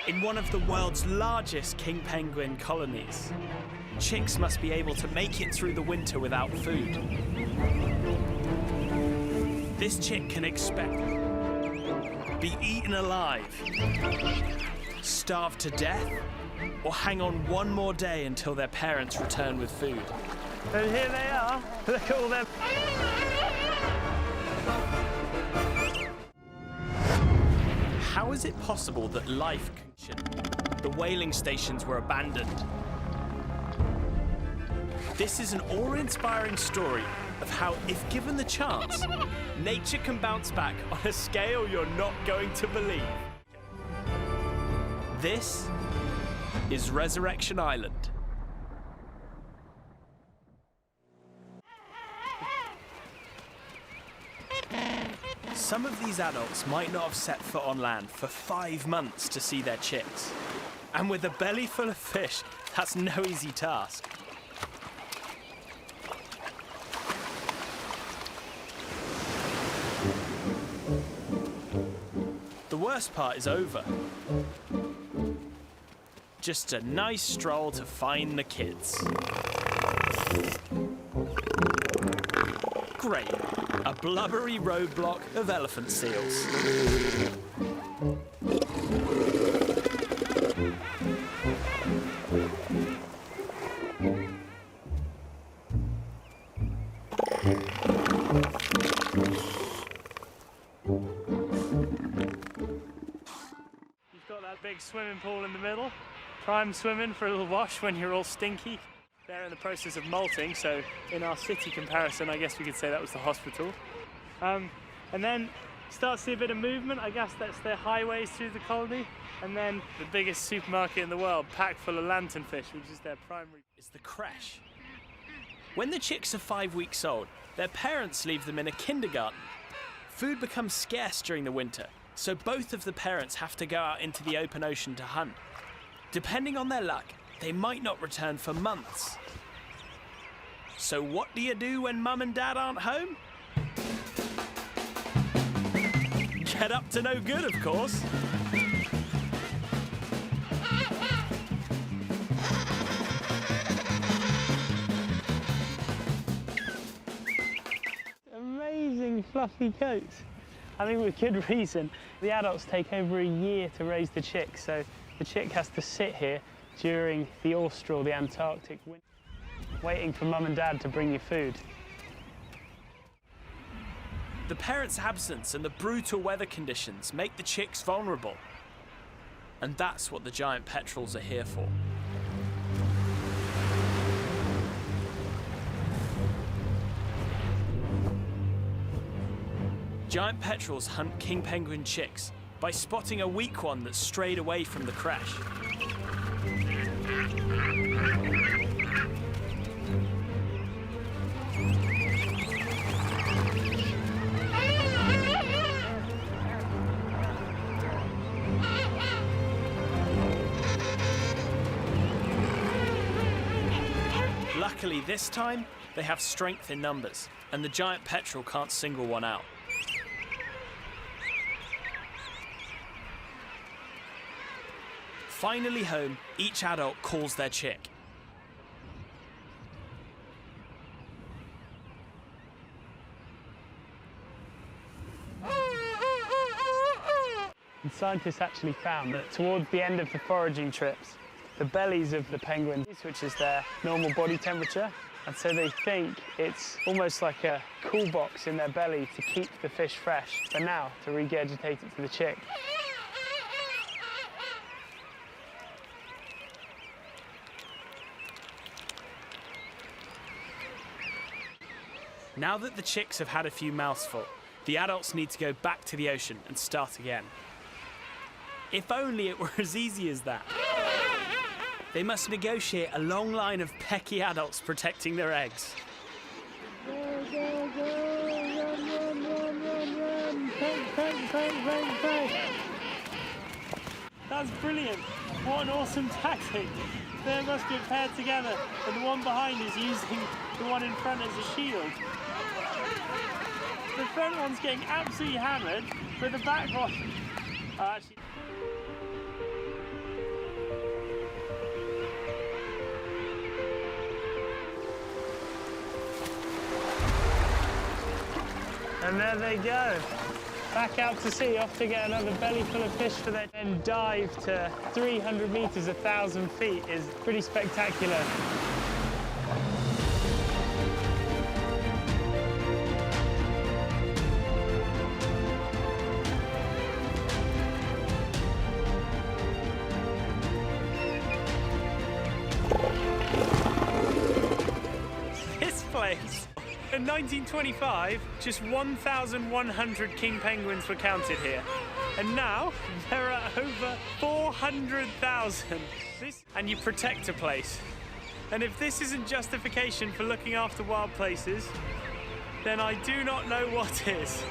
In one of the world's largest king penguin colonies, chicks must be able to make it through the winter without food. This chick can expect be eaten alive, starve to death, or hang on one more day until their parents return with food. And here they are. Look at all them. How is it possible that life the whaling stations were abandoned? This is an awe-inspiring story of how, if given the chance, nature can bounce back on a scale you're not going to believe. This is Resurrection Island. Some of these adults might not have set foot on land for 5 months to see their chicks. And with a belly full of fish, that's no easy task. The worst part is over. Just a nice stroll to find the kids. Great, a blubbery roadblock of elephant seals. You've got that big swimming pool in the middle. Prime swimming for a little wash when you're all stinky. They're in the process of molting, so in our city comparison, I guess we could say that was the hospital. And then start to see a bit of movement. I guess that's their highways through the colony. And then the biggest supermarket in the world, packed full of lanternfish, which is their primary. It's the creche. When the chicks are 5 weeks old, their parents leave them in a kindergarten. Food becomes scarce during the winter, so both of the parents have to go out into the open ocean to hunt. Depending on their luck, they might not return for months. So what do you do when mum and dad aren't home? Get up to no good, of course. Amazing fluffy coats. I think with good reason. The adults take over a year to raise the chicks, so the chick has to sit here during the Austral, the Antarctic winter, waiting for mum and dad to bring you food. The parents' absence and the brutal weather conditions make the chicks vulnerable. And that's what the giant petrels are here for. Giant petrels hunt king penguin chicks by spotting a weak one that's strayed away from the creche. Luckily this time, they have strength in numbers, and the giant petrel can't single one out. Finally home, each adult calls their chick. And scientists actually found that towards the end of the foraging trips, the bellies of the penguins, which is their normal body temperature, and so they think it's almost like a cool box in their belly to keep the fish fresh for now, to regurgitate it to the chick. Now that the chicks have had a few mouthfuls, the adults need to go back to the ocean and start again. If only it were as easy as that. They must negotiate a long line of pecky adults protecting their eggs. Go, go, go, run, run, run, run, run, peck, peck, peck, peck, peck. That's brilliant. What an awesome tactic. They must be paired together, and the one behind is using the one in front as a shield. The front one's getting absolutely hammered, but the back one... actually... And there they go. Back out to sea, off to get another belly full of fish for their then dive to 300 meters, 1,000 feet is pretty spectacular. This place. In 1925, just 1,100 king penguins were counted here. And now, there are over 400,000. And you protect a place. And if this isn't justification for looking after wild places, then I do not know what is.